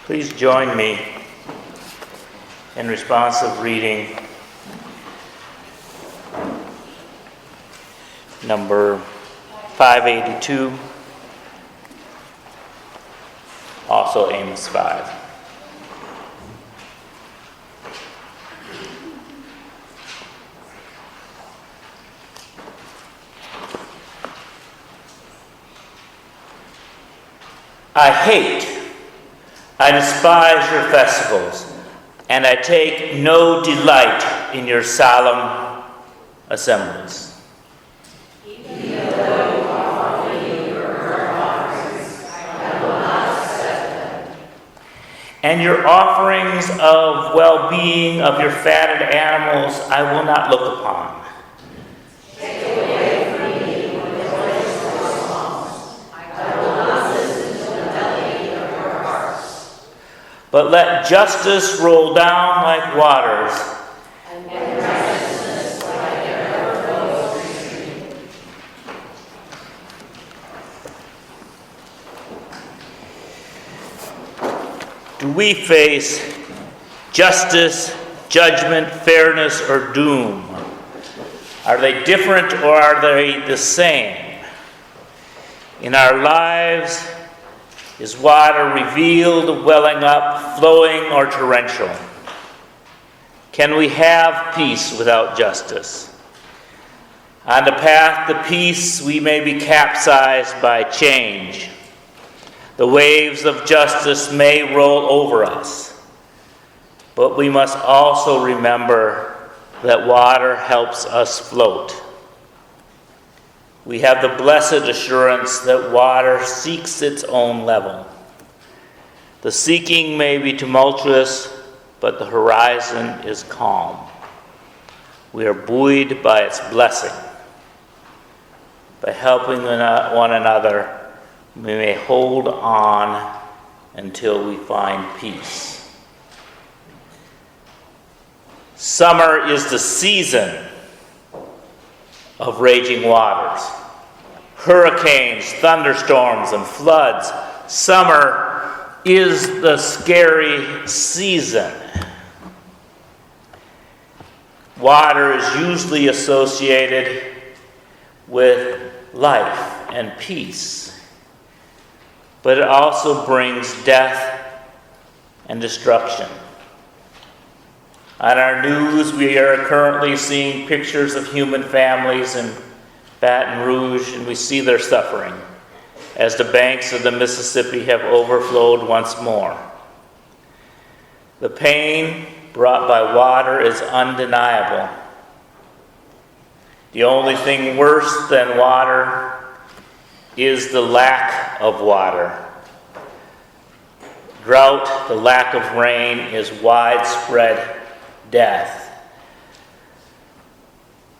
Please join me in responsive reading number 582, also Amos 5. I despise your festivals, and I take no delight in your solemn assemblies. Even though you offer me your burnt offerings, I will not accept them. And your offerings of well-being of your fatted animals I will not look upon. Take away from me your joyful songs. I will not listen to the melody of your harps. But let justice roll down like waters, And righteousness like an ever-flowing stream. do we face justice, judgment, fairness, or doom? Are they different or are they the same? In our lives, is water revealed, welling up, flowing, or torrential? Can we have peace without justice? On the path to peace, we may be capsized by change. The waves of justice may roll over us, but we must also remember that water helps us float. We have the blessed assurance that water seeks its own level. The seeking may be tumultuous, but the horizon is calm. We are buoyed by its blessing. By helping one another, we may hold on until we find peace. Summer is the season of raging waters. Hurricanes, thunderstorms, and floods. Summer is the scary season. Water is usually associated with life and peace, but it also brings death and destruction. On our news, we are currently seeing pictures of human families in Baton Rouge, and we see their suffering as the banks of the Mississippi have overflowed once more. The pain brought by water is undeniable. The only thing worse than water is the lack of water. Drought, the lack of rain, is widespread death.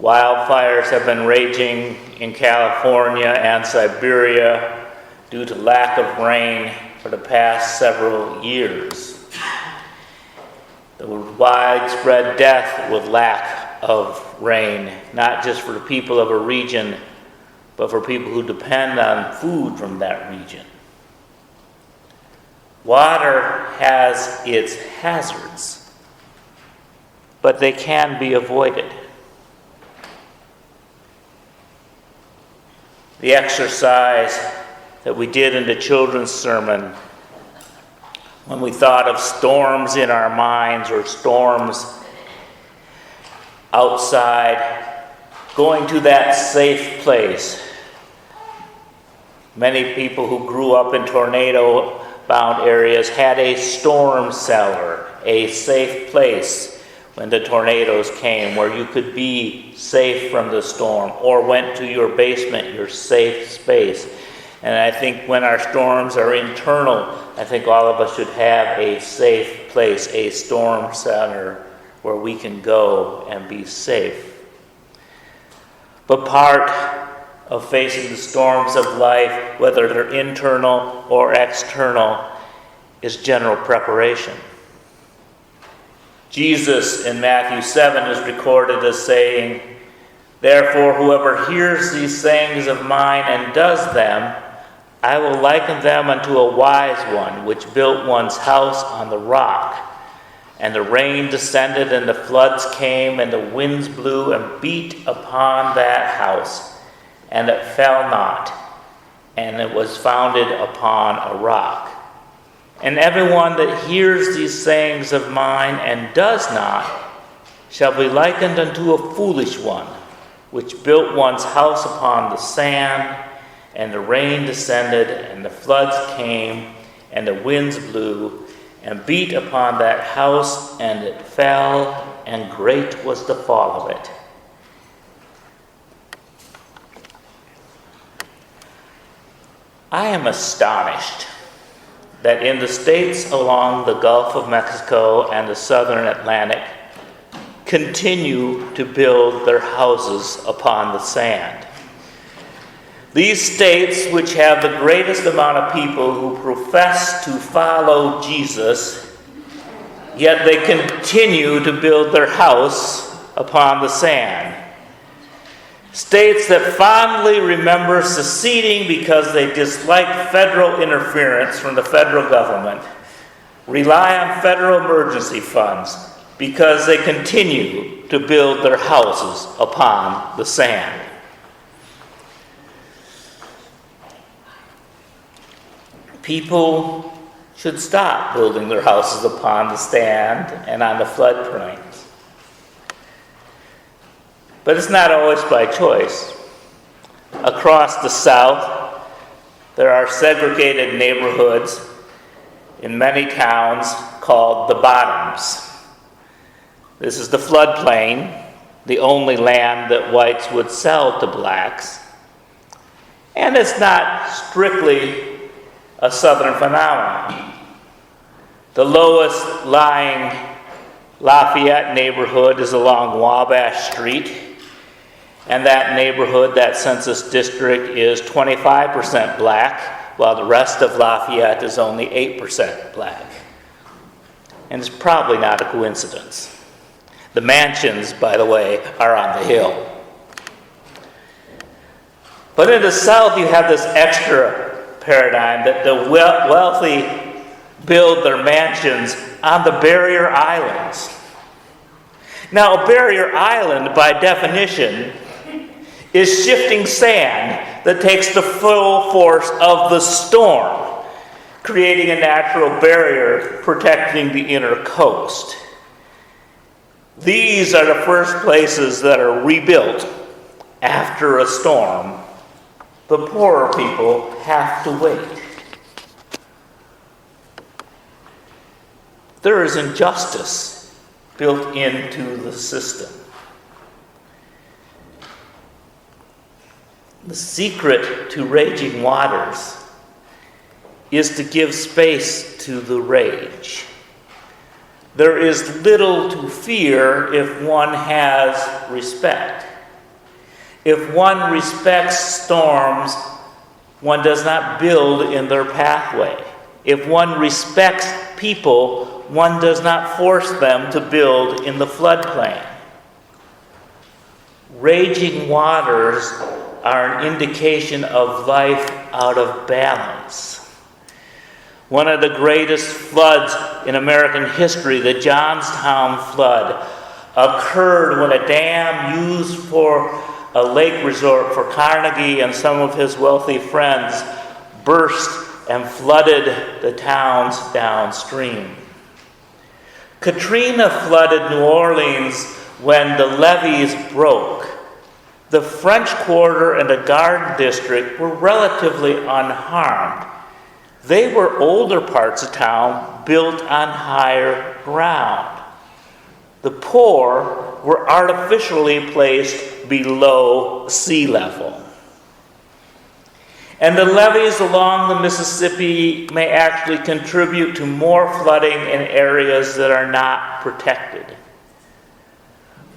Wildfires have been raging in California and Siberia due to lack of rain for the past several years. The widespread death with lack of rain, not just for the people of a region, but for people who depend on food from that region. Water has its hazards, but they can be avoided. The exercise that we did in the children's sermon, when we thought of storms in our minds or storms outside, going to that safe place. Many people who grew up in tornado-bound areas had a storm cellar, a safe place when the tornadoes came, where you could be safe from the storm, or went to your basement, your safe space. And I think when our storms are internal, I think all of us should have a safe place, a storm center where we can go and be safe. But part of facing the storms of life, whether they're internal or external, is general preparation. Jesus in Matthew 7 is recorded as saying, "Therefore, whoever hears these sayings of mine and does them, I will liken them unto a wise one, which built one's house on the rock. And the rain descended, and the floods came, and the winds blew and beat upon that house, and it fell not, and it was founded upon a rock. And everyone that hears these sayings of mine and does not shall be likened unto a foolish one, which built one's house upon the sand, and the rain descended, and the floods came, and the winds blew, and beat upon that house, and it fell, and great was the fall of it. I am astonished that in the states along the Gulf of Mexico and the southern Atlantic continue to build their houses upon the sand. These states, which have the greatest amount of people who profess to follow Jesus, yet they continue to build their house upon the sand. States that fondly remember seceding because they dislike federal interference from the federal government rely on federal emergency funds because they continue to build their houses upon the sand. People should stop building their houses upon the sand and on the floodplains. But it's not always by choice. Across the South, there are segregated neighborhoods in many towns called the Bottoms. This is the floodplain, the only land that whites would sell to blacks. And it's not strictly a Southern phenomenon. The lowest lying Lafayette neighborhood is along Wabash Street, and that neighborhood, that census district, is 25% black, while the rest of Lafayette is only 8% black. And it's probably not a coincidence. The mansions, by the way, are on the hill. But in the South, you have this extra paradigm that the wealthy build their mansions on the barrier islands. Now, a barrier island, by definition, is shifting sand that takes the full force of the storm, creating a natural barrier protecting the inner coast. These are the first places that are rebuilt after a storm. The poorer people have to wait. There is injustice built into the system. The secret to raging waters is to give space to the rage. There is little to fear if one has respect. If one respects storms, one does not build in their pathway. If one respects people, one does not force them to build in the floodplain. Raging waters are an indication of life out of balance. One of the greatest floods in American history, the Johnstown flood, occurred when a dam used for a lake resort for Carnegie and some of his wealthy friends burst and flooded the towns downstream. Katrina flooded New Orleans when the levees broke. The French Quarter and the Garden District were relatively unharmed. They were older parts of town built on higher ground. The poor were artificially placed below sea level. And the levees along the Mississippi may actually contribute to more flooding in areas that are not protected.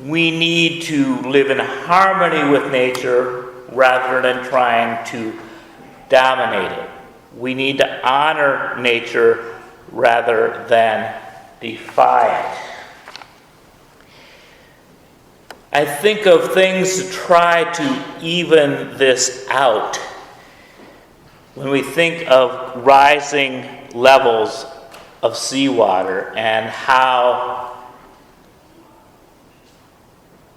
We need to live in harmony with nature rather than trying to dominate it. We need to honor nature rather than defy it. I think of things to try to even this out. when we think of rising levels of seawater and how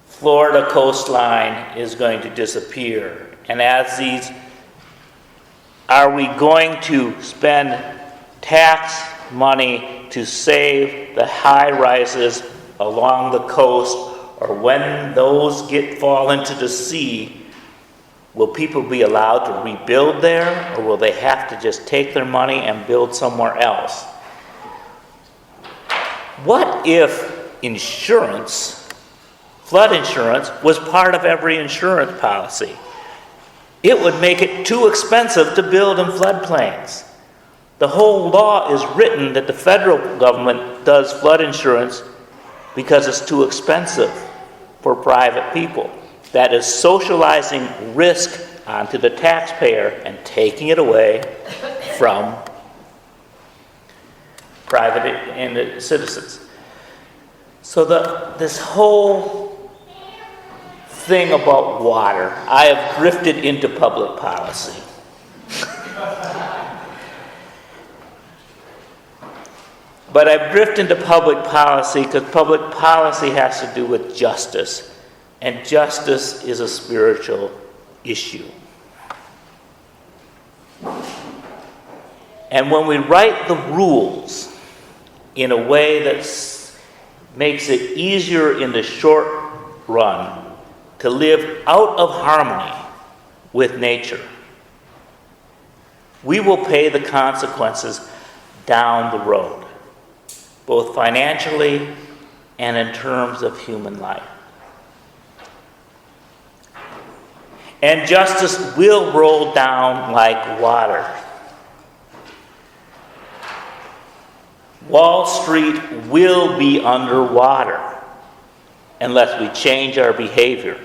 Florida coastline is going to disappear, and as these, are we going to spend tax money to save the high rises along the coast, or when those fall into the sea, will people be allowed to rebuild there, or will they have to just take their money and build somewhere else? What if insurance, flood insurance, was part of every insurance policy? It would make it too expensive to build in floodplains. The whole law is written that the federal government does flood insurance because it's too expensive for private people. That is socializing risk onto the taxpayer and taking it away from private and the citizens. So this whole thing about water, I have drifted into public policy. But I've drifted into public policy because public policy has to do with justice, and justice is a spiritual issue. And when we write the rules in a way that makes it easier in the short run to live out of harmony with nature, we will pay the consequences down the road, both financially and in terms of human life. And justice will roll down like water. Wall Street will be underwater unless we change our behavior.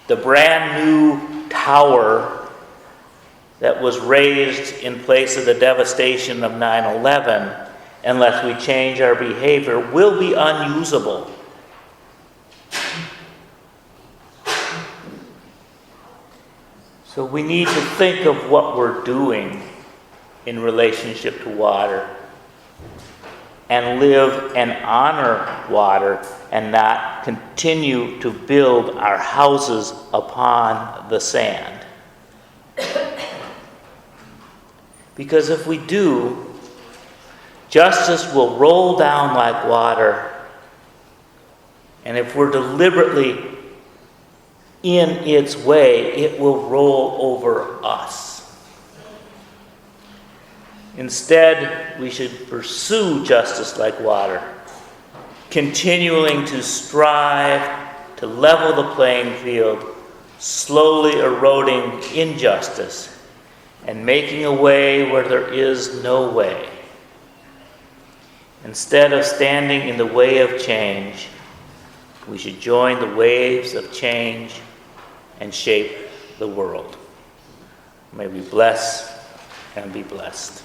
The brand new tower that was raised in place of the devastation of 9/11, unless we change our behavior, will be unusable. So we need to think of what we're doing in relationship to water and live and honor water and not continue to build our houses upon the sand. Because if we do, justice will roll down like water, and if we're deliberately in its way, it will roll over us. Instead, we should pursue justice like water, continuing to strive to level the playing field, slowly eroding injustice and making a way where there is no way. Instead of standing in the way of change, we should join the waves of change and shape the world. May we bless and be blessed.